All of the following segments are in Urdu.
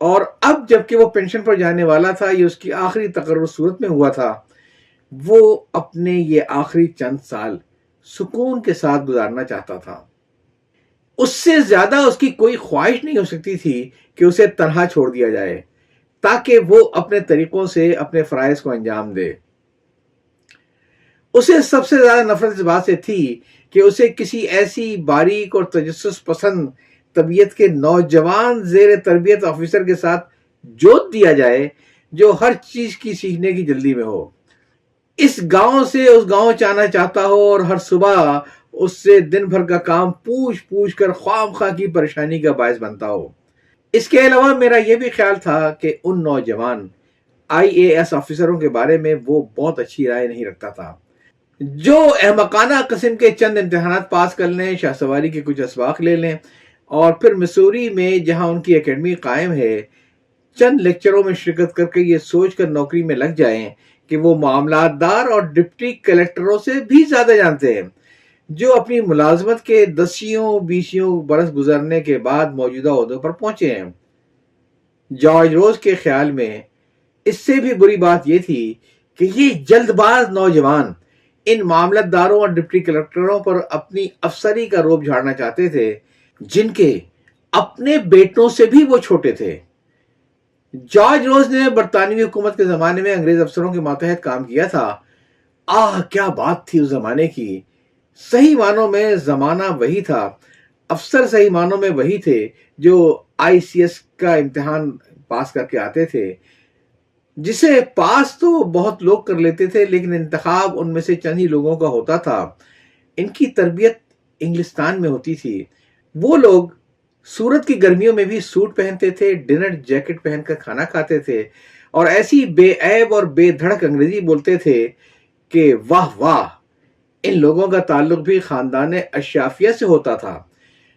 اور اب جبکہ وہ پینشن پر جانے والا تھا، یہ اس کی آخری تقرر صورت میں ہوا تھا، وہ اپنے یہ آخری چند سال سکون کے ساتھ گزارنا چاہتا تھا۔ اس سے زیادہ اس کی کوئی خواہش نہیں ہو سکتی تھی کہ اسے تنہا چھوڑ دیا جائے تاکہ وہ اپنے طریقوں سے اپنے فرائض کو انجام دے۔ اسے سب سے زیادہ نفرت اس بات سے تھی کہ اسے کسی ایسی باریک اور تجسس پسند طبیعت کے نوجوان زیر تربیت آفیسر کے ساتھ جوت دیا جائے جو ہر چیز کی سیکھنے کی جلدی میں ہو، اس گاؤں سے اس گاؤں جانا چاہتا ہو اور ہر صبح اس سے دن بھر کا کام پوچھ کر خواہ خواہ کی پریشانی کا باعث بنتا ہو۔ اس کے علاوہ میرا یہ بھی خیال تھا کہ ان نوجوان IAS آفیسروں کے بارے میں وہ بہت اچھی رائے نہیں رکھتا تھا، جو احمقانہ قسم کے چند امتحانات پاس کر لیں، شاہ سواری کے کچھ اسباق لے لیں اور پھر مسوری میں جہاں ان کی اکیڈمی قائم ہے چند لیکچروں میں شرکت کر کے یہ سوچ کر نوکری میں لگ جائیں کہ وہ معاملات دار اور ڈپٹی کلیکٹروں سے بھی زیادہ جانتے ہیں، جو اپنی ملازمت کے 10-20 برس گزرنے کے بعد موجودہ عہدوں پر پہنچے ہیں۔ جارج روز کے خیال میں اس سے بھی بری بات یہ تھی کہ یہ جلد باز نوجوان ان معاملت داروں اور ڈپٹی کلیکٹروں پر اپنی افسری کا روب جھاڑنا چاہتے تھے جن کے اپنے بیٹوں سے بھی وہ چھوٹے تھے۔ جارج روز نے برطانوی حکومت کے زمانے میں انگریز افسروں کے ماتحت کام کیا تھا۔ کیا بات تھی اس زمانے کی! صحیح معنوں میں زمانہ وہی تھا، افسر صحیح معنوں میں وہی تھے جو ICS کا امتحان پاس کر کے آتے تھے، جسے پاس تو بہت لوگ کر لیتے تھے لیکن انتخاب ان میں سے چند ہی لوگوں کا ہوتا تھا۔ ان کی تربیت انگلستان میں ہوتی تھی۔ وہ لوگ سورت کی گرمیوں میں بھی سوٹ پہنتے تھے، ڈنر جیکٹ پہن کر کھانا کھاتے تھے اور ایسی بے عیب اور بے دھڑک انگریزی بولتے تھے کہ واہ واہ! ان لوگوں کا تعلق بھی خاندان اشرافیہ سے ہوتا تھا۔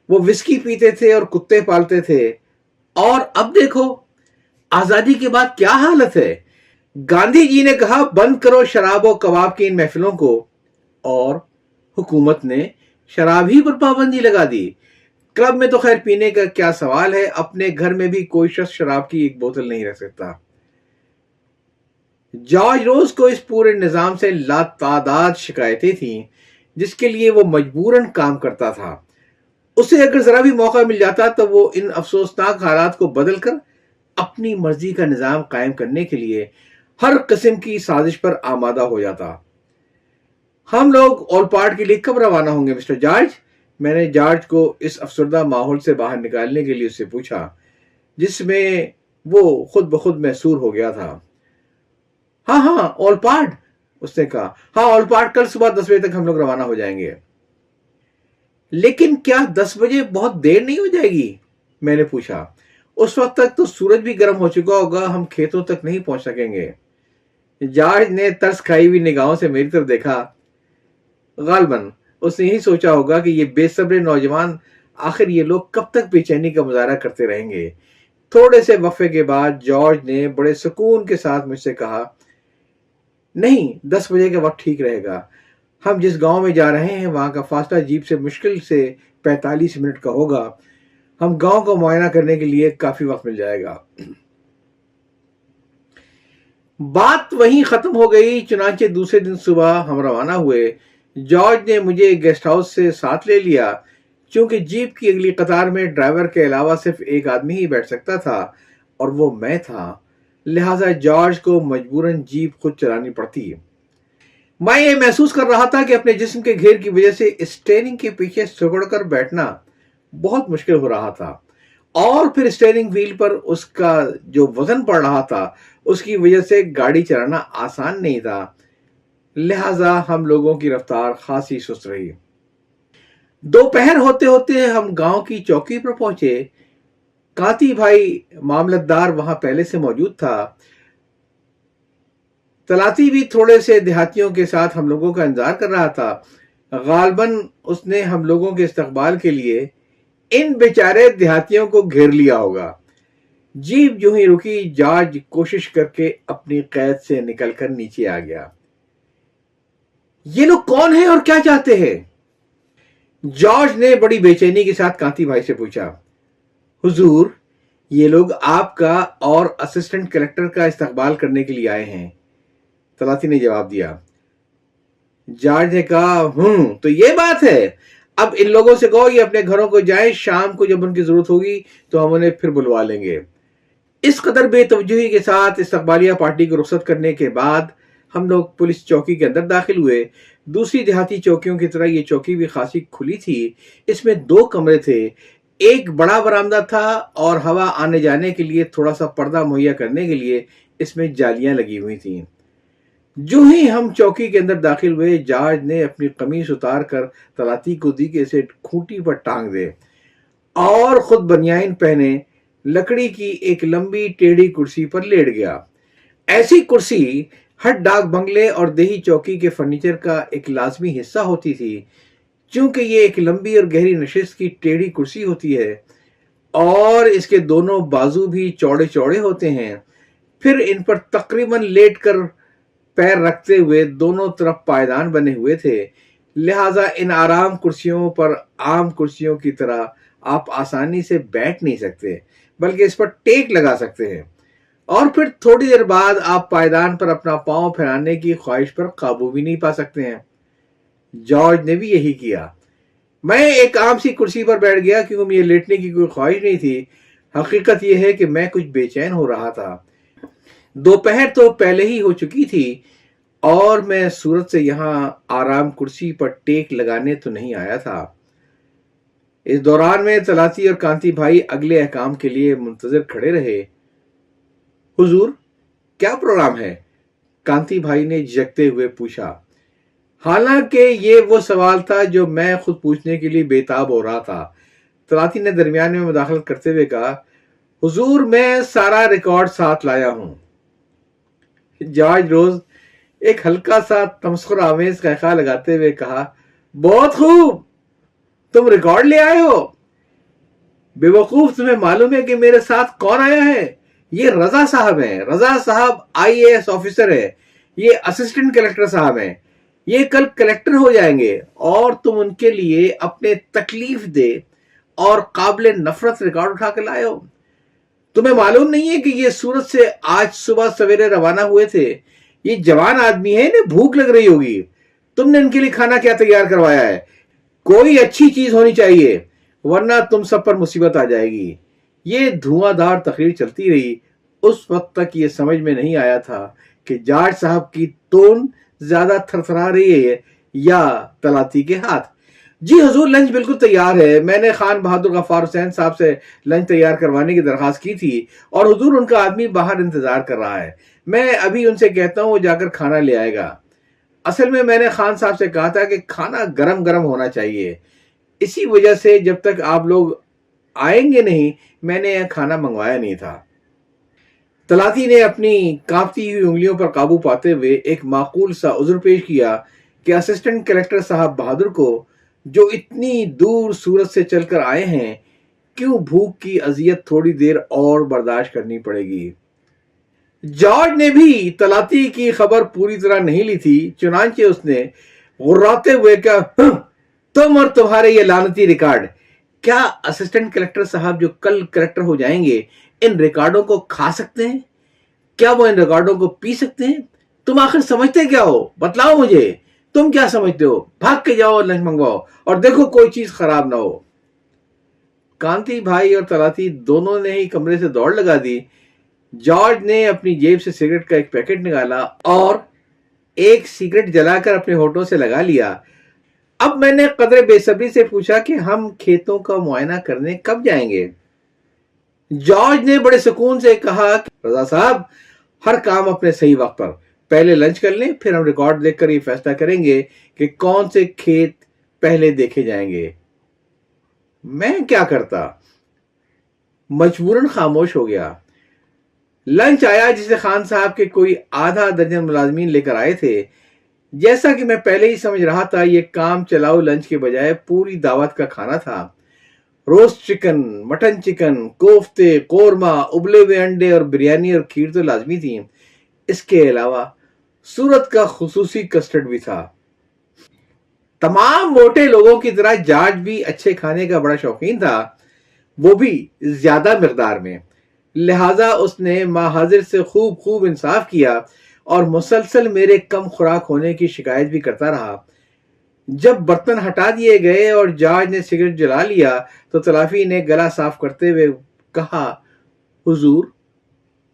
وہ وسکی پیتے تھے اور کتے پالتے تھے، اور اب دیکھو آزادی کے بعد کیا حالت ہے۔ گاندھی جی نے کہا بند کرو شراب و کباب کی ان محفلوں کو، اور حکومت نے شراب ہی پر پابندی لگا دی۔ کلب میں تو خیر پینے کا کیا سوال ہے، اپنے گھر میں بھی کوئی شخص شراب کی ایک بوتل نہیں رکھ سکتا۔ جارج روز کو اس پورے نظام سے لاتعداد شکایتیں تھیں جس کے لیے وہ مجبوراً کام کرتا تھا۔ اسے اگر ذرا بھی موقع مل جاتا تو وہ ان افسوسناک حالات کو بدل کر اپنی مرضی کا نظام قائم کرنے کے لیے ہر قسم کی سازش پر آمادہ ہو جاتا۔ ہم لوگ اولپاٹ کے لیے کب روانہ ہوں گے مسٹر جارج؟ میں نے جارج کو اس افسردہ ماحول سے باہر نکالنے کے لیے اس سے پوچھا جس میں وہ خود بخود محصور ہو گیا تھا۔ ہاں اولپاٹ، اس نے کہا۔ اولپاٹ کل صبح 10 بجے تک ہم لوگ روانہ ہو جائیں گے۔ لیکن کیا 10 بجے بہت دیر نہیں ہو جائے گی؟ میں نے پوچھا۔ اس وقت تک تو سورج بھی گرم ہو چکا ہوگا، ہم کھیتوں تک نہیں پہنچ سکیں گے۔ جارج نے ترس کھائی ہوئی نگاہوں سے میری طرف دیکھا۔ غالباً اس نے یہی سوچا ہوگا کہ یہ بے صبر نوجوان آخر یہ لوگ کب تک بے چینی کا مظاہرہ کرتے رہیں گے۔ تھوڑے سے وقفے کے بعد جارج نے بڑے سکون کے ساتھ مجھ سے کہا، نہیں، 10 بجے کا وقت ٹھیک رہے گا۔ ہم جس گاؤں میں جا رہے ہیں وہاں کا فاصلہ جیپ سے مشکل سے 45 منٹ کا ہوگا۔ ہم گاؤں کو معائنہ کرنے کے لیے کافی وقت مل جائے گا۔ بات وہیں ختم ہو گئی۔ چنانچہ دوسرے دن صبح ہم روانہ ہوئے۔ جارج نے مجھے گیسٹ ہاؤس سے ساتھ لے لیا۔ چونکہ جیپ کی اگلی قطار میں ڈرائیور کے علاوہ صرف ایک آدمی ہی بیٹھ سکتا تھا اور وہ میں تھا، لہٰذا جارج کو مجبوراً جیپ خود چلانی پڑتی۔ میں یہ محسوس کر رہا تھا کہ اپنے جسم کے گھیر کی وجہ سے اسٹیئرنگ کے پیچھے سکڑ کر بیٹھنا بہت مشکل ہو رہا تھا، اور پھر اسٹیئرنگ وہیل پر اس کا جو وزن پڑ رہا تھا اس کی وجہ سے گاڑی چلانا آسان نہیں تھا، لہٰذا ہم لوگوں کی رفتار خاصی سست رہی۔ دوپہر ہوتے ہوتے ہم گاؤں کی چوکی پر پہنچے۔ کانتی بھائی معاملت دار وہاں پہلے سے موجود تھا۔ تلاتی بھی تھوڑے سے دیہاتیوں کے ساتھ ہم لوگوں کا انتظار کر رہا تھا۔ غالباً اس نے ہم لوگوں کے استقبال کے لیے ان بیچارے دیہاتیوں کو گھیر لیا ہوگا۔ جیپ جو ہی رکی، جارج کوشش کر کے اپنی قید سے نکل کر نیچے آ گیا۔ یہ لوگ کون ہیں اور کیا چاہتے ہیں؟ جارج نے بڑی بے چینی کے ساتھ کانتی بھائی سے پوچھا۔ حضور، یہ لوگ آپ کا اور اسسٹنٹ کلیکٹر کا استقبال کرنے کے لیے آئے ہیں، طلاتی نے جواب دیا۔ جارج نے کہا تو یہ بات ہے، اب ان لوگوں سے کہو یہ اپنے گھروں کو جائیں، شام کو جب ان کی ضرورت ہوگی تو ہم انہیں پھر بلوا لیں گے۔ اس قدر بے توجہی کے ساتھ استقبالیہ پارٹی کو رخصت کرنے کے بعد ہم لوگ پولیس چوکی کے اندر داخل ہوئے۔ دوسری دیہاتی چوکیوں کی طرح یہ چوکی بھی خاصی کھلی تھی۔ اس میں 2 کمرے تھے، ایک بڑا برآمدہ تھا اور ہوا آنے جانے کے لیے تھوڑا سا پردہ مہیا کرنے کے لیے اس میں جالیاں لگی ہوئی تھیں۔ جو ہی ہم چوکی کے اندر داخل ہوئے، جارج نے اپنی قمیص اتار کر طلاتی کو دی کہ اسے کھوٹی پر ٹانگ دے، اور خود بنیان پہنے لکڑی کی ایک لمبی ٹیڑھی کرسی پر لیٹ گیا۔ ایسی کرسی ہر ڈاک بنگلے اور دیہی چوکی کے فرنیچر کا ایک لازمی حصہ ہوتی تھی، چونکہ یہ ایک لمبی اور گہری نشست کی ٹیڑھی کرسی ہوتی ہے اور اس کے دونوں بازو بھی چوڑے چوڑے ہوتے ہیں۔ پھر ان پر تقریباً لیٹ کر پیر رکھتے ہوئے دونوں طرف پائیدان بنے ہوئے تھے، لہٰذا ان آرام کرسیوں پر عام کرسیوں کی طرح آپ آسانی سے بیٹھ نہیں سکتے، بلکہ اس پر ٹیک لگا سکتے ہیں، اور پھر تھوڑی دیر بعد آپ پائیدان پر اپنا پاؤں پھیلانے کی خواہش پر قابو بھی نہیں پا سکتے ہیں۔ جارج نے بھی یہی کیا۔ میں ایک عام سی کرسی پر بیٹھ گیا کیونکہ مجھے لیٹنے کی کوئی خواہش نہیں تھی۔ حقیقت یہ ہے کہ میں کچھ بے چین ہو رہا تھا۔ دوپہر تو پہلے ہی ہو چکی تھی اور میں صورت سے یہاں آرام کرسی پر ٹیک لگانے تو نہیں آیا تھا۔ اس دوران میں طلاتی اور کانتی بھائی اگلے احکام کے لیے منتظر کھڑے رہے۔ حضور، کیا پروگرام ہے؟ کانتی بھائی نے جھجکتے ہوئے پوچھا، حالانکہ یہ وہ سوال تھا جو میں خود پوچھنے کے لیے بےتاب ہو رہا تھا۔ طلاتی نے درمیان میں مداخلت کرتے ہوئے کہا، حضور میں سارا ریکارڈ ساتھ لایا ہوں۔ جارج روز ایک ہلکا سا تمسخر آمیز قہقہ لگاتے ہوئے کہا، بہت خوب، تم ریکارڈ لے آئے ہو؟ بے وقوف، تمہیں معلوم ہے کہ میرے ساتھ کون آیا ہے؟ یہ رضا صاحب ہیں۔ رضا صاحب IAS آفیسر ہے، یہ اسسٹنٹ کلیکٹر صاحب ہیں، یہ کل کلیکٹر ہو جائیں گے، اور تم ان کے لیے اپنے تکلیف دہ اور قابل نفرت ریکارڈ اٹھا کے لائے ہو۔ تمہیں معلوم نہیں ہے کہ یہ سورت سے آج صبح سویرے روانہ ہوئے تھے؟ یہ جوان آدمی ہے، انہیں بھوک لگ رہی ہوگی۔ تم نے ان کے لیے کھانا کیا تیار کروایا ہے؟ کوئی اچھی چیز ہونی چاہیے، ورنہ تم سب پر مصیبت آ جائے گی۔ یہ دھواں دھار تقریر چلتی رہی۔ اس وقت تک یہ سمجھ میں نہیں آیا تھا کہ جارج صاحب کی تون زیادہ تھرتھرا رہی ہے یا طلاتی کے ہاتھ۔ جی حضور، لنچ بالکل تیار ہے۔ میں نے خان بہادر غفار حسین صاحب سے لنچ تیار کروانے کی درخواست کی تھی، اور حضور ان کا آدمی باہر انتظار کر رہا ہے۔ میں ابھی ان سے کہتا ہوں، وہ جا کر کھانا لے آئے گا۔ اصل میں نے خان صاحب سے کہا تھا کہ کھانا گرم گرم ہونا چاہیے، اسی وجہ سے جب تک آپ لوگ آئیں گے نہیں میں نے کھانا منگوایا نہیں تھا۔ طلاتی نے اپنی کانپتی ہوئی انگلیوں پر قابو پاتے ہوئے ایک معقول سا عذر پیش کیا کہ اسسٹنٹ کلیکٹر صاحب بہادر کو، جو اتنی دور صورت سے چل کر آئے ہیں، کیوں بھوک کی اذیت تھوڑی دیر اور برداشت کرنی پڑے گی۔ جارج نے بھی طلاتی کی خبر پوری طرح نہیں لی تھی، چنانچہ اس نے غراتے ہوئے کہا، تم اور تمہارے یہ لعنتی ریکارڈ، کیا اسسٹنٹ کلیکٹر صاحب جو کل کلیکٹر ہو جائیں گے ان ریکارڈوں کو کھا سکتے ہیں؟ کیا وہ ان ریکارڈوں کو پی سکتے ہیں؟ تم آخر سمجھتے کیا ہو؟ بتلاؤ مجھے، تم کیا سمجھتے ہو؟ بھاگ کے جاؤ اور لنچ منگواؤ، اور دیکھو کوئی چیز خراب نہ ہو۔ کانتی بھائی اور طلاتی دونوں نے ہی کمرے سے دوڑ لگا دی۔ جارج نے اپنی جیب سے سگریٹ کا ایک پیکٹ نکالا اور ایک سگریٹ جلا کر اپنے ہونٹوں سے لگا لیا۔ اب میں نے قدرے بے صبری سے پوچھا کہ ہم کھیتوں کا معائنہ کرنے کب جائیں گے؟ جارج نے بڑے سکون سے کہا کہ رضا صاحب، ہر کام اپنے صحیح وقت پر، پہلے لنچ کر لیں، پھر ہم ریکارڈ دیکھ کر یہ فیصلہ کریں گے کہ کون سے کھیت پہلے دیکھے جائیں گے۔ میں کیا کرتا؟ مجبوراً خاموش ہو گیا۔ لنچ آیا جسے خان صاحب کے کوئی آدھا درجن ملازمین لے کر آئے تھے۔ جیسا کہ میں پہلے ہی سمجھ رہا تھا، یہ کام چلاؤ لنچ کے بجائے پوری دعوت کا کھانا تھا۔ روسٹ چکن، مٹن چکن، کوفتے، قورمہ، ابلے ہوئے انڈے اور بریانی اور کھیر تو لازمی تھی۔ اس کے علاوہ سورت کا خصوصی کسٹرڈ بھی تھا۔ تمام موٹے لوگوں کی طرح جارج بھی اچھے کھانے کا بڑا شوقین تھا، وہ بھی زیادہ مقدار میں۔ لہٰذا اس نے ماں حاضر سے خوب انصاف کیا اور مسلسل میرے کم خوراک ہونے کی شکایت بھی کرتا رہا۔ جب برتن ہٹا دیے گئے اور جارج نے سگریٹ جلا لیا تو تلافی نے گلا صاف کرتے ہوئے کہا، حضور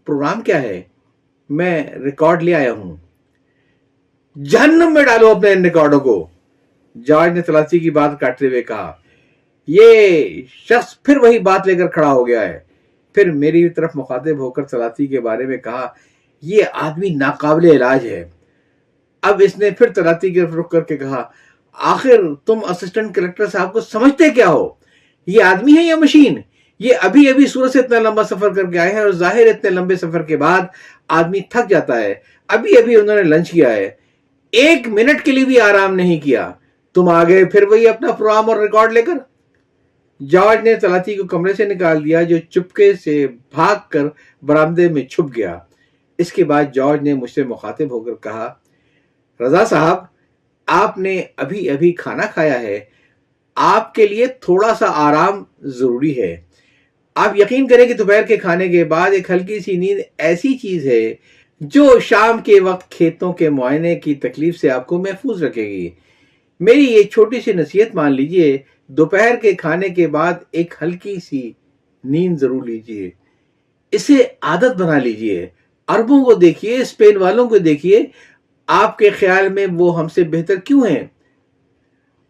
پروگرام کیا ہے؟ میں ریکارڈ لے آیا ہوں۔ جہنم میں ڈالو اپنے ان ریکارڈوں کو، جارج نے تلافی کی بات کاٹتے ہوئے کہا۔ یہ شخص پھر وہی بات لے کر کھڑا ہو گیا ہے۔ پھر میری طرف مخاطب ہو کر تلافی کے بارے میں کہا، یہ آدمی ناقابل علاج ہے۔ اب اس نے پھر تلاتی کی طرف رخ کر کے کہا، آخر تم اسسٹنٹ کلکٹر صاحب کو سمجھتے کیا ہو؟ یہ آدمی ہے یا مشین؟ یہ ابھی سورت سے اتنا لمبا سفر کر کے آئے ہیں، اور ظاہر اتنے لمبے سفر کے بعد آدمی تھک جاتا ہے۔ ابھی انہوں نے لنچ کیا ہے، 1 منٹ کے لیے بھی آرام نہیں کیا۔ تم آ گئے پھر وہی اپنا پروگرام اور ریکارڈ لے کر۔ جارج نے تلاتی کو کمرے سے نکال دیا، جو چپکے سے بھاگ کر برآمدے میں چھپ گیا۔ اس کے بعد جارج نے مجھ سے مخاطب ہو کر کہا، رضا صاحب آپ نے ابھی کھانا کھایا ہے، آپ کے لیے تھوڑا سا آرام ضروری ہے۔ آپ یقین کریں کہ دوپہر کے کھانے کے بعد ایک ہلکی سی نیند ایسی چیز ہے جو شام کے وقت کھیتوں کے معائنے کی تکلیف سے آپ کو محفوظ رکھے گی۔ میری یہ چھوٹی سی نصیحت مان لیجئے، دوپہر کے کھانے کے بعد ایک ہلکی سی نیند ضرور لیجئے، اسے عادت بنا لیجئے۔ عربوں کو دیکھیے، اسپین والوں کو دیکھیے، آپ کے خیال میں وہ ہم سے بہتر کیوں ہیں؟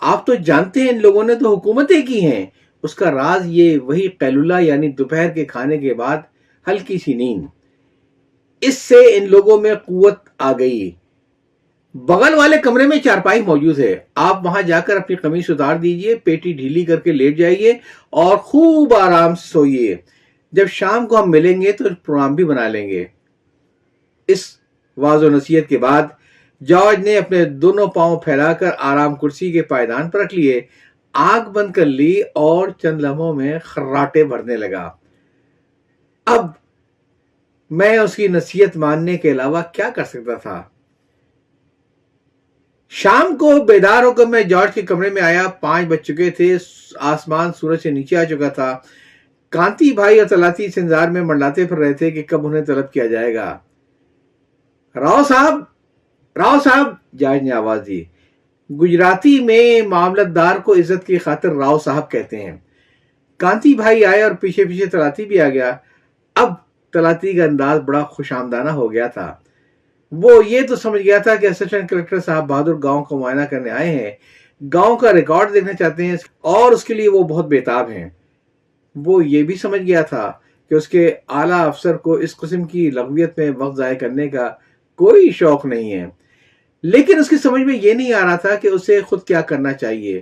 آپ تو جانتے ہیں ان لوگوں نے تو حکومتیں کی ہیں۔ اس کا راز یہ وہی قیلولہ یعنی دوپہر کے کھانے کے بعد ہلکی سی نیند، اس سے ان لوگوں میں قوت آ گئی۔ بغل والے کمرے میں چارپائی موجود ہے، آپ وہاں جا کر اپنی قمیص اتار دیجئے، پیٹی ڈھیلی کر کے لیٹ جائیے اور خوب آرام سے سوئیے۔ جب شام کو ہم ملیں گے تو پروگرام بھی بنا لیں گے۔ اس واض و نصیحت کے بعد جارج نے اپنے دونوں پاؤں پھیلا کر آرام کرسی کے پائیدان پر رکھ لیے، آنکھ بند کر لی اور چند لمحوں میں خراٹے بھرنے لگا۔ اب میں اس کی نصیحت ماننے کے علاوہ کیا کر سکتا تھا؟ شام کو بیدار ہو کر میں جارج کے کمرے میں آیا۔ 5 بج چکے تھے، آسمان سورج سے نیچے آ چکا تھا۔ کانتی بھائی اور تلاتی اس انتظار میں منڈلاتے پھر رہے تھے کہ کب انہیں طلب کیا جائے گا۔ راؤ صاحب، جارج نے آواز دی۔ گجراتی میں معاملت دار کو عزت کی خاطر راؤ صاحب کہتے ہیں۔ کانتی بھائی آئے اور پیچھے تلاتی بھی آ گیا۔ اب تلاتی کا انداز بڑا خوش آمدانہ ہو گیا تھا۔ وہ یہ تو سمجھ گیا تھا کہ اسسٹنٹ کلکٹر صاحب بہادر گاؤں کو معائنہ کرنے آئے ہیں، گاؤں کا ریکارڈ دیکھنا چاہتے ہیں اور اس کے لیے وہ بہت بےتاب ہیں۔ وہ یہ بھی سمجھ گیا تھا کہ اس کے اعلیٰ افسر کو اس قسم کی لغویت میں وقت ضائع کرنے کا کوئی شوق نہیں ہے، لیکن اس کی سمجھ میں یہ نہیں آ رہا تھا کہ اسے خود کیا کرنا چاہیے۔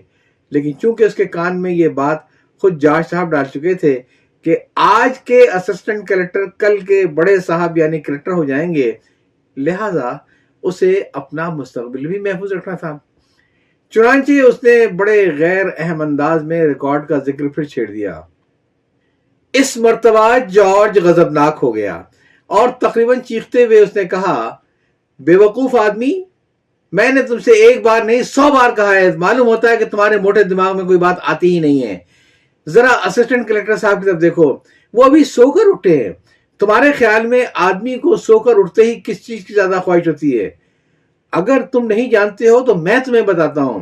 لیکن چونکہ اس کے کان میں یہ بات خود جارج صاحب ڈال چکے تھے کہ آج کے اسسٹنٹ کلکٹر کل کے بڑے صاحب یعنی کلکٹر ہو جائیں گے، لہذا اسے اپنا مستقبل بھی محفوظ رکھنا تھا۔ چنانچہ اس نے بڑے غیر اہم انداز میں ریکارڈ کا ذکر پھر چھیڑ دیا۔ اس مرتبہ جارج غضبناک ہو گیا اور تقریباً چیختے ہوئے اس نے کہا، بے وقوف آدمی، میں نے تم سے 1 بار نہیں 100 بار کہا ہے، معلوم ہوتا ہے کہ تمہارے موٹے دماغ میں کوئی بات آتی ہی نہیں ہے۔ ذرا اسسٹنٹ کلکٹر صاحب کی طرف دیکھو، وہ ابھی سو کر اٹھے ہیں۔ تمہارے خیال میں آدمی کو سو کر اٹھتے ہی کس چیز کی زیادہ خواہش ہوتی ہے؟ اگر تم نہیں جانتے ہو تو میں تمہیں بتاتا ہوں،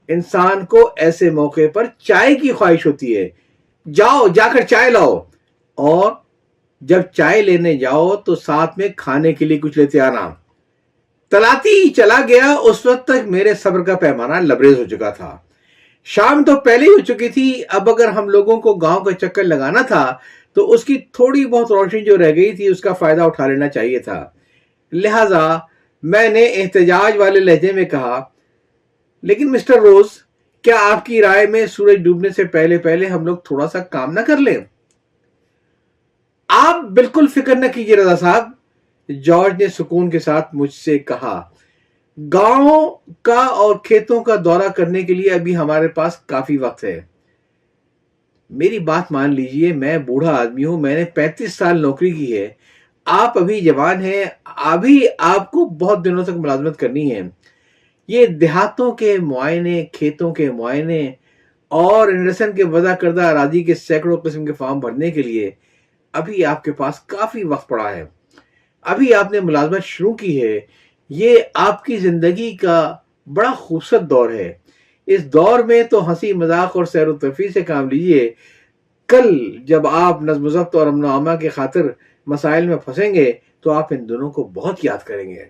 انسان کو ایسے موقع پر چائے کی خواہش ہوتی ہے۔ جاؤ، جا کر چائے لاؤ، اور جب چائے لینے جاؤ تو ساتھ میں کھانے کے لیے کچھ لیتے آنا۔ تلاتی چلا گیا۔ اس وقت تک میرے صبر کا پیمانہ لبریز ہو چکا تھا۔ شام تو پہلے ہی ہو چکی تھی، اب اگر ہم لوگوں کو گاؤں کا چکر لگانا تھا تو اس کی تھوڑی بہت روشنی جو رہ گئی تھی اس کا فائدہ اٹھا لینا چاہیے تھا۔ لہذا میں نے احتجاج والے لہجے میں کہا، لیکن مسٹر روز، کیا آپ کی رائے میں سورج ڈوبنے سے پہلے ہم لوگ تھوڑا سا کام نہ کر لیں؟ آپ بالکل فکر نہ کیجیے رضا صاحب، جارج نے سکون کے ساتھ مجھ سے کہا۔ گاؤں کا اور کھیتوں کا دورہ کرنے کے لیے ابھی ہمارے پاس کافی وقت ہے۔ میری بات مان لیجئے، میں بوڑھا آدمی ہوں، میں نے 35 سال نوکری کی ہے، آپ ابھی جوان ہیں، ابھی آپ کو بہت دنوں تک ملازمت کرنی ہے۔ یہ دیہاتوں کے معائنے، کھیتوں کے معائنے اور انڈسن کے وضع کردہ اراضی کے سینکڑوں قسم کے فارم بھرنے کے لیے ابھی آپ کے پاس کافی وقت پڑا ہے، ابھی آپ نے ملازمت شروع کی ہے، یہ آپ کی زندگی کا بڑا خوبصورت دور ہے، اس دور میں تو ہنسی مذاق اور سیر و تفریح سے کام لیجئے، کل جب آپ نظم و ضبط اور امن و امان کی خاطر مسائل میں پھنسیں گے تو آپ ان دونوں کو بہت یاد کریں گے۔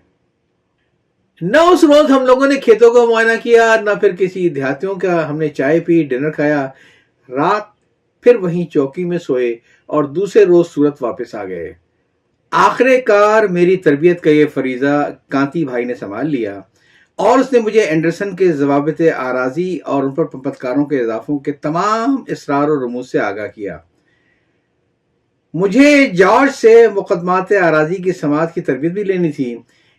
نہ اس روز ہم لوگوں نے کھیتوں کا معائنہ کیا، نہ پھر کسی دیہاتیوں کا ہم نے چائے پی، ڈنر کھایا، رات پھر وہیں چوکی میں سوئے اور دوسرے روز صورت واپس آ گئے۔ آخر کار میری تربیت کا یہ فریضہ کانتی بھائی نے سنبھال لیا اور اس نے مجھے اینڈرسن کے ضوابط آراضی اور ان پر پنپتکاروں کے اضافوں کے تمام اسرار و رموز سے آگاہ کیا۔ مجھے جارج سے مقدمات آراضی کی سماعت کی تربیت بھی لینی تھی۔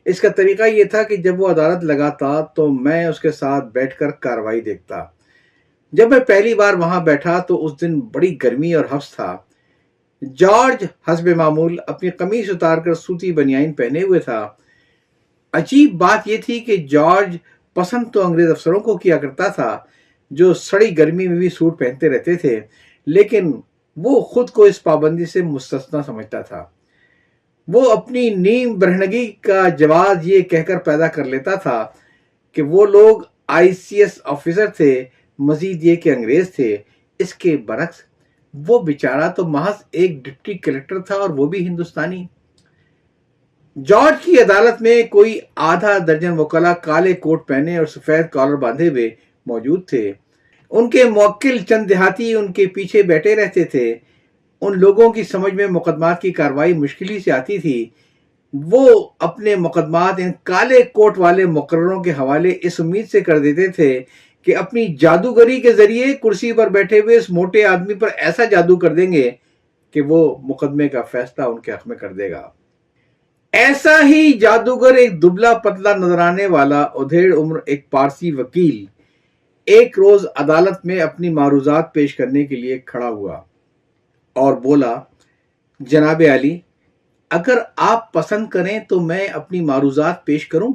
اس کا طریقہ یہ تھا کہ جب وہ عدالت لگاتا تو میں اس کے ساتھ بیٹھ کر کارروائی دیکھتا۔ جب میں پہلی بار وہاں بیٹھا تو اس دن بڑی گرمی اور حبس تھا۔ جارج حسب معمول اپنی قمیص اتار کر سوتی بنیان پہنے ہوئے تھا۔ عجیب بات یہ تھی کہ جارج پسند تو انگریز افسروں کو کیا کرتا تھا جو سڑی گرمی میں بھی سوٹ پہنتے رہتے تھے، لیکن وہ خود کو اس پابندی سے مستثنا سمجھتا تھا۔ وہ اپنی نیم برہنگی کا جواز یہ کہہ کر پیدا کر لیتا تھا کہ وہ لوگ ICS آفیسر تھے، مزید یہ کہ انگریز تھے۔ اس کے برعکس وہ بیچارہ تو محض ایک ڈپٹی کلیکٹر تھا اور وہ بھی ہندوستانی۔ جارج کی عدالت میں کوئی آدھا درجن وکلا کالے کوٹ پہنے اور سفید کالر باندھے ہوئے موجود تھے۔ ان کے موکل چند دیہاتی ان کے پیچھے بیٹھے رہتے تھے۔ ان لوگوں کی سمجھ میں مقدمات کی کارروائی مشکل ہی سے آتی تھی۔ وہ اپنے مقدمات ان کالے کوٹ والے مقرروں کے حوالے اس امید سے کر دیتے تھے کہ اپنی جادوگری کے ذریعے کرسی پر بیٹھے ہوئے اس موٹے آدمی پر ایسا جادو کر دیں گے کہ وہ مقدمے کا فیصلہ ان کے حق میں کر دے گا۔ ایسا ہی جادوگر ایک دبلا پتلا نظر آنے والا ادھیڑ عمر ایک پارسی وکیل ایک روز عدالت میں اپنی معروضات پیش کرنے کے لیے کھڑا ہوا اور بولا، جناب عالی، اگر آپ پسند کریں تو میں اپنی معروضات پیش کروں؟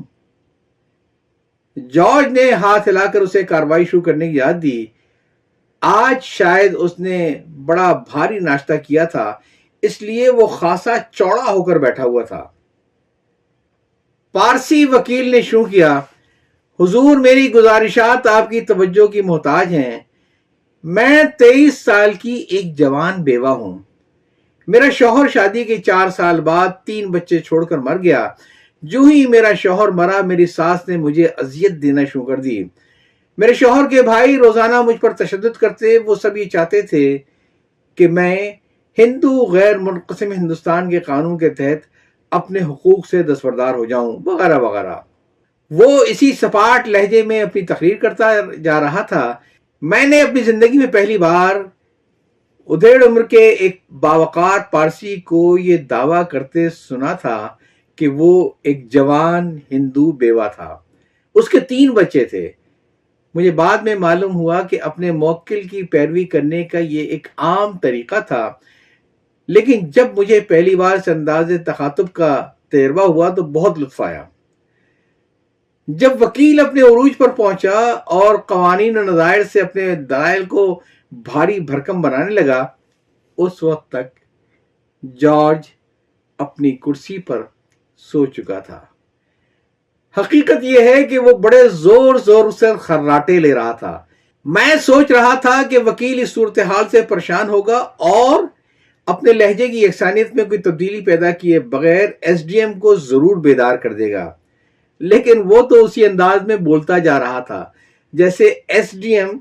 جارج نے ہاتھ ہلا کر اسے کارروائی شروع کرنے کی یاد دی۔ آج شاید اس نے بڑا بھاری ناشتہ کیا تھا، اس لیے وہ خاصا چوڑا ہو کر بیٹھا ہوا تھا۔ پارسی وکیل نے شروع کیا، حضور میری گزارشات آپ کی توجہ کی محتاج ہیں۔ میں 23 سال کی ایک جوان بیوہ ہوں۔ میرا شوہر شادی کے 4 سال بعد 3 بچے چھوڑ کر مر گیا۔ جو ہی میرا شوہر مرا میری ساس نے مجھے اذیت دینا شروع کر دی۔ میرے شوہر کے بھائی روزانہ مجھ پر تشدد کرتے، وہ سب یہ چاہتے تھے کہ میں ہندو غیر منقسم ہندوستان کے قانون کے تحت اپنے حقوق سے دستبردار ہو جاؤں، وغیرہ وغیرہ۔ وہ اسی سپاٹ لہجے میں اپنی تقریر کرتا جا رہا تھا۔ میں نے اپنی زندگی میں پہلی بار ادھیڑ عمر کے ایک باوقار پارسی کو یہ دعویٰ کرتے سنا تھا کہ وہ ایک جوان ہندو بیوہ تھا۔ اس کے 3 بچے تھے۔ مجھے بعد میں معلوم ہوا کہ اپنے موکل کی پیروی کرنے کا یہ ایک عام طریقہ تھا، لیکن جب مجھے پہلی بار اس انداز تخاطب کا تجربہ ہوا تو بہت لطف آیا۔ جب وکیل اپنے عروج پر پہنچا اور قوانین و نظائر سے اپنے دلائل کو بھاری بھرکم بنانے لگا، اس وقت تک جارج اپنی کرسی پر سو چکا تھا۔ حقیقت یہ ہے کہ وہ بڑے زور سے خراٹے لے رہا تھا۔ میں سوچ رہا تھا کہ وکیل اس صورتحال سے پریشان ہوگا اور اپنے لہجے کی یکسانیت میں کوئی تبدیلی پیدا کیے بغیر SDM کو ضرور بیدار کر دے گا، لیکن وہ تو اسی انداز میں بولتا جا رہا تھا جیسے SDM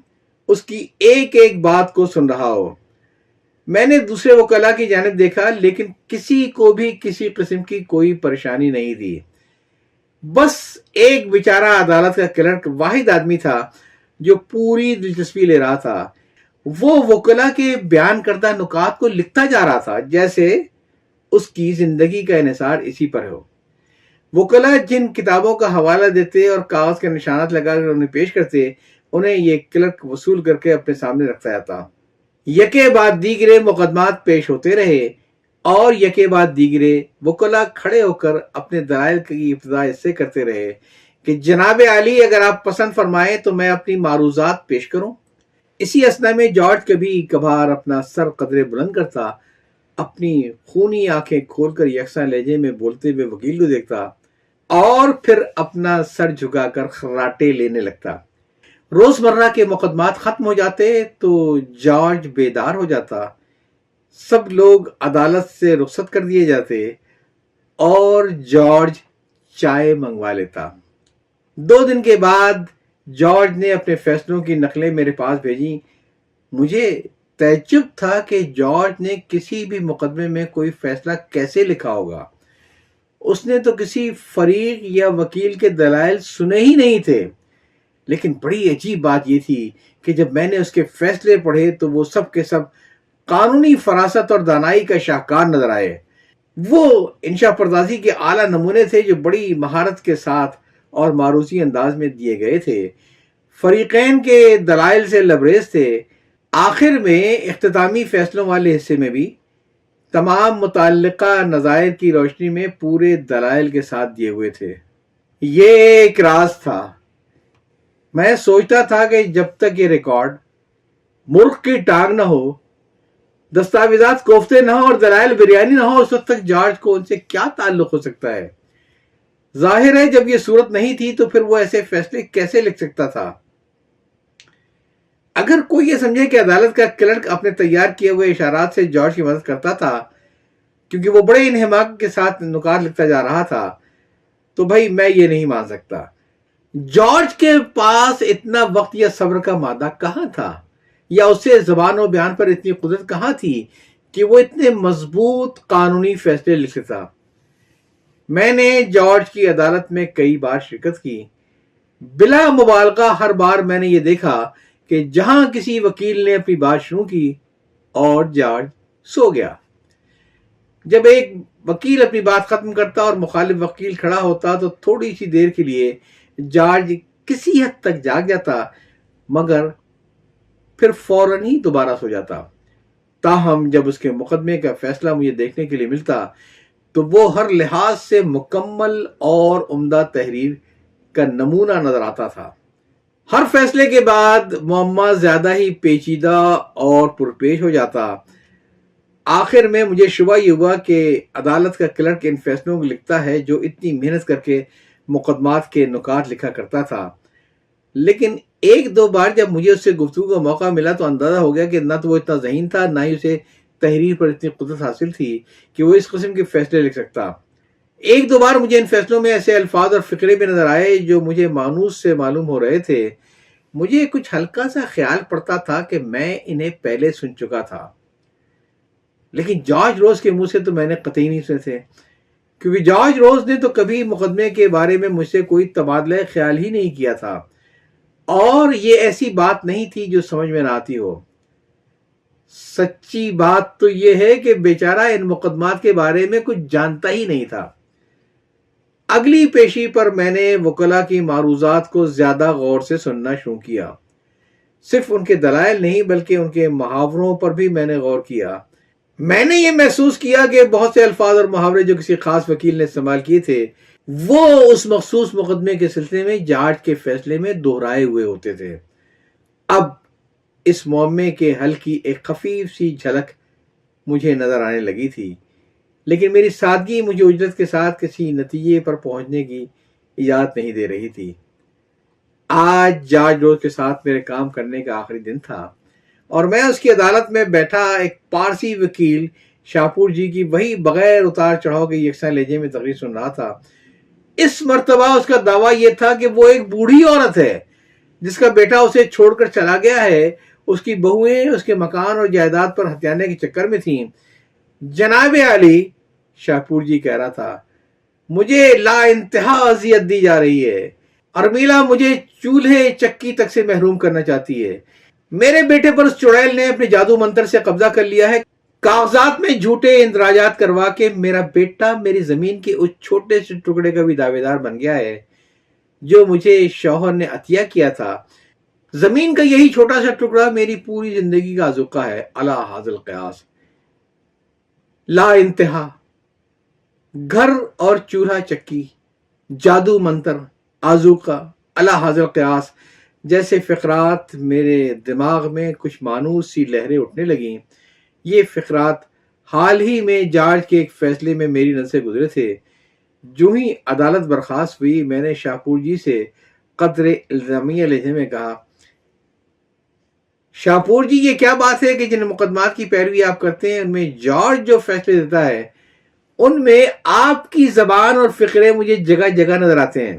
اس کی ایک ایک بات کو سن رہا ہو۔ میں نے دوسرے وکلا کی جانب دیکھا، لیکن کسی کو بھی کسی قسم کی کوئی پریشانی نہیں تھی۔ بس ایک بیچارہ عدالت کا کلرک واحد آدمی تھا جو پوری دلچسپی لے رہا تھا۔ وہ وکلا کے بیان کردہ نکات کو لکھتا جا رہا تھا جیسے اس کی زندگی کا انحصار اسی پر ہو۔ وکلا جن کتابوں کا حوالہ دیتے اور کاغذ کے نشانات لگا کر انہیں پیش کرتے، انہیں یہ کلرک وصول کر کے اپنے سامنے رکھتا جاتا۔ یکے بعد دیگرے مقدمات پیش ہوتے رہے اور یکے بعد دیگرے وکلا کھڑے ہو کر اپنے دلائل کی ابتدا اس سے کرتے رہے کہ جناب عالی، اگر آپ پسند فرمائیں تو میں اپنی معروضات پیش کروں۔ اسی اثنا میں جارج کبھی کبھار اپنا سر قدرے بلند کرتا اپنی خونی آنکھیں کھول کر یکساں لہجے میں بولتے ہوئے وکیل کو دیکھتا اور پھر اپنا سر جھکا کر خراٹے لینے لگتا۔ روزمرہ کے مقدمات ختم ہو جاتے تو جارج بیدار ہو جاتا، سب لوگ عدالت سے رخصت کر دیے جاتے اور جارج چائے منگوا لیتا۔ 2 دن کے بعد جارج نے اپنے فیصلوں کی نقلیں میرے پاس بھیجی۔ مجھے تعجب تھا کہ جارج نے کسی بھی مقدمے میں کوئی فیصلہ کیسے لکھا ہوگا۔ اس نے تو کسی فریق یا وکیل کے دلائل سنے ہی نہیں تھے، لیکن بڑی عجیب بات یہ تھی کہ جب میں نے اس کے فیصلے پڑھے تو وہ سب کے سب قانونی فراست اور دانائی کا شاہکار نظر آئے۔ وہ انشا پردازی کے اعلیٰ نمونے تھے جو بڑی مہارت کے ساتھ اور معروضی انداز میں دیے گئے تھے، فریقین کے دلائل سے لبریز تھے۔ آخر میں اختتامی فیصلوں والے حصے میں بھی تمام متعلقہ نظائر کی روشنی میں پورے دلائل کے ساتھ دیے ہوئے تھے۔ یہ ایک راز تھا۔ میں سوچتا تھا کہ جب تک یہ ریکارڈ مرغ کی ٹانگ نہ ہو، دستاویزات کوفتے نہ ہو اور دلائل بریانی نہ ہو، اس وقت تک جارج کو ان سے کیا تعلق ہو سکتا ہے؟ ظاہر ہے جب یہ صورت نہیں تھی تو پھر وہ ایسے فیصلے کیسے لکھ سکتا تھا؟ اگر کوئی یہ سمجھے کہ عدالت کا کلرک اپنے تیار کیے ہوئے اشارات سے جارج کی مدد کرتا تھا کیونکہ وہ بڑے انہماک کے ساتھ نکات لکھتا جا رہا تھا، تو بھائی میں یہ نہیں مان سکتا۔ جارج کے پاس اتنا وقت یا صبر کا مادہ کہاں تھا، یا اسے زبان و بیان پر اتنی قدرت کہاں تھی کہ وہ اتنے مضبوط قانونی فیصلے لکھ سکتا؟ میں نے جارج کی عدالت میں کئی بار شرکت کی۔ بلا مبالغہ ہر بار میں نے یہ دیکھا کہ جہاں کسی وکیل نے اپنی بات شروع کی اور جارج سو گیا۔ جب ایک وکیل اپنی بات ختم کرتا اور مخالف وکیل کھڑا ہوتا تو تھوڑی سی دیر کے لیے جارج کسی حد تک جاگ جاتا، مگر پھر فوراً ہی دوبارہ سو جاتا۔ تاہم جب اس کے مقدمے کا فیصلہ مجھے دیکھنے کے لیے ملتا تو وہ ہر لحاظ سے مکمل اور عمدہ تحریر کا نمونہ نظر آتا تھا۔ ہر فیصلے کے بعد معمہ زیادہ ہی پیچیدہ اور پرپیش ہو جاتا۔ آخر میں مجھے شبہ یہ ہوا کہ عدالت کا کلرک ان فیصلوں کو لکھتا ہے جو اتنی محنت کر کے مقدمات کے نکات لکھا کرتا تھا، لیکن 1-2 بار جب مجھے اس سے گفتگو کا موقع ملا تو اندازہ ہو گیا کہ نہ تو وہ اتنا ذہین تھا، نہ ہی اسے تحریر پر اتنی قدرت حاصل تھی کہ وہ اس قسم کے فیصلے لکھ سکتا۔ 1-2 بار مجھے ان فیصلوں میں ایسے الفاظ اور فقرے بھی نظر آئے جو مجھے مانوس سے معلوم ہو رہے تھے۔ مجھے کچھ ہلکا سا خیال پڑتا تھا کہ میں انہیں پہلے سن چکا تھا، لیکن جارج روز کے منہ سے تو میں نے قطعی نہیں سنے تھے، کیونکہ جارج روز نے تو کبھی مقدمے کے بارے میں مجھ سے کوئی تبادلہ خیال ہی نہیں کیا تھا، اور یہ ایسی بات نہیں تھی جو سمجھ میں نہ آتی ہو۔ سچی بات تو یہ ہے کہ بیچارہ ان مقدمات کے بارے میں کچھ جانتا ہی نہیں تھا۔ اگلی پیشی پر میں نے وکلا کی معروضات کو زیادہ غور سے سننا شروع کیا۔ صرف ان کے دلائل نہیں بلکہ ان کے محاوروں پر بھی میں نے غور کیا۔ میں نے یہ محسوس کیا کہ بہت سے الفاظ اور محاورے جو کسی خاص وکیل نے استعمال کیے تھے وہ اس مخصوص مقدمے کے سلسلے میں جارج کے فیصلے میں دہرائے ہوئے ہوتے تھے۔ اب اس معمے کے حل کی ایک خفیف سی جھلک مجھے نظر آنے لگی تھی، لیکن میری سادگی مجھے اجرت کے ساتھ کسی نتیجے پر پہنچنے کی اجازت نہیں دے رہی تھی۔ آج جارج روز کے ساتھ میرے کام کرنے کا آخری دن تھا اور میں اس کی عدالت میں بیٹھا ایک پارسی وکیل شاپور جی کی وہی بغیر اتار چڑھاؤ کے یکساں لہجے میں تقریر سن رہا تھا۔ اس مرتبہ اس کا دعویٰ یہ تھا کہ وہ ایک بوڑھی عورت ہے جس کا بیٹا اسے چھوڑ کر چلا گیا ہے۔ اس کی بہویں اس کے مکان اور جائیداد پر ہتھیانے کے چکر میں تھیں۔ جناب عالی، شاپور جی کہہ رہا تھا، مجھے لا انتہا اذیت دی جا رہی ہے۔ ارمیلا مجھے چولہے چکی تک سے محروم کرنا چاہتی ہے۔ میرے بیٹے پر اس چڑیل نے اپنے جادو منتر سے قبضہ کر لیا ہے۔ کاغذات میں جھوٹے اندراجات کروا کے میرا بیٹا میری زمین کے اس چھوٹے سے ٹکڑے کا بھی دعوے دار بن گیا ہے جو مجھے شوہر نے عطیہ کیا تھا۔ زمین کا یہی چھوٹا سا ٹکڑا میری پوری زندگی کا آذوقہ ہے۔ علی حاضر القیاس، لا انتہا، گھر اور چولہا چکی، جادو منتر، آذوقہ، علی حاضر القیاس جیسے فقرات میرے دماغ میں کچھ مانوس سی لہریں اٹھنے لگیں۔ یہ فقرات حال ہی میں جارج کے ایک فیصلے میں میری نظر سے گزرے تھے۔ جو ہی عدالت برخاست ہوئی میں نے شاپور جی سے قدر الزامیہ لہجے میں کہا، شاپور جی یہ کیا بات ہے کہ جن مقدمات کی پیروی آپ کرتے ہیں ان میں جارج جو فیصلے دیتا ہے ان میں آپ کی زبان اور فقرے مجھے جگہ جگہ نظر آتے ہیں۔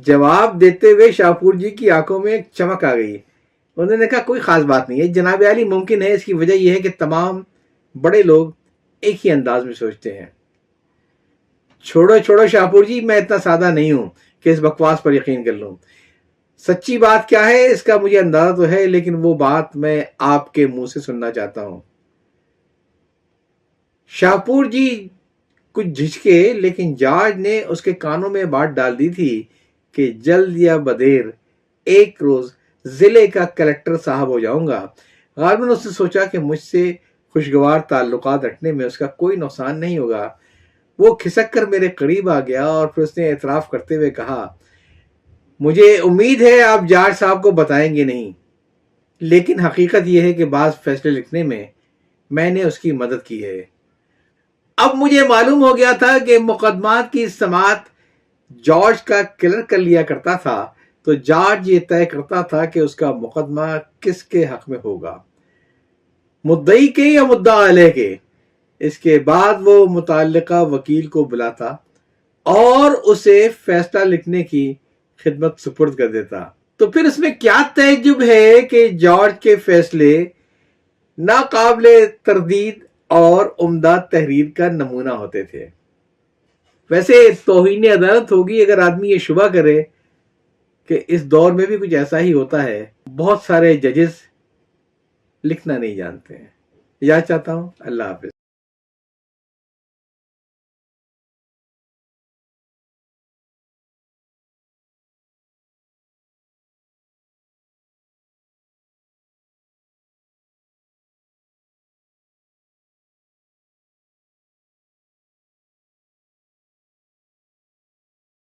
جواب دیتے ہوئے شاپور جی کی آنکھوں میں ایک چمک آ گئی۔ انہوں نے کہا کوئی خاص بات نہیں ہے جناب عالی، ممکن ہے اس کی وجہ یہ ہے کہ تمام بڑے لوگ ایک ہی انداز میں سوچتے ہیں۔ چھوڑو شاپور جی، میں اتنا سادہ نہیں ہوں کہ اس بکواس پر یقین کر لوں۔ سچی بات کیا ہے اس کا مجھے اندازہ تو ہے، لیکن وہ بات میں آپ کے منہ سے سننا چاہتا ہوں۔ شاپور جی کچھ جھجکے، لیکن جارج نے اس کے کانوں میں بات ڈال دی تھی کہ جلد یا بدیر ایک روز ضلع کا کلکٹر صاحب ہو جاؤں گا۔ غالباً اس نے سوچا کہ مجھ سے خوشگوار تعلقات رکھنے میں اس کا کوئی نقصان نہیں ہوگا۔ وہ کھسک کر میرے قریب آ گیا اور پھر اس نے اعتراف کرتے ہوئے کہا، مجھے امید ہے آپ جارج صاحب کو بتائیں گے نہیں، لیکن حقیقت یہ ہے کہ بعض فیصلے لکھنے میں نے اس کی مدد کی ہے۔ اب مجھے معلوم ہو گیا تھا کہ مقدمات کی سماعت جارج کا کلر کر لیا کرتا تھا تو جارج یہ طے کرتا تھا کہ اس کا مقدمہ کس کے حق میں ہوگا، مدعی کے یا مدعا علیہ کے۔ اس کے بعد وہ متعلقہ وکیل کو بلاتا اور اسے فیصلہ لکھنے کی خدمت سپرد کر دیتا۔ تو پھر اس میں کیا تعجب ہے کہ جارج کے فیصلے ناقابل تردید اور عمدہ تحریر کا نمونہ ہوتے تھے۔ ویسے توہین عدالت ہوگی اگر آدمی یہ شبہ کرے کہ اس دور میں بھی کچھ ایسا ہی ہوتا ہے۔ بہت سارے ججز لکھنا نہیں جانتے ہیں۔ اجازت چاہتا ہوں، اللہ حافظ۔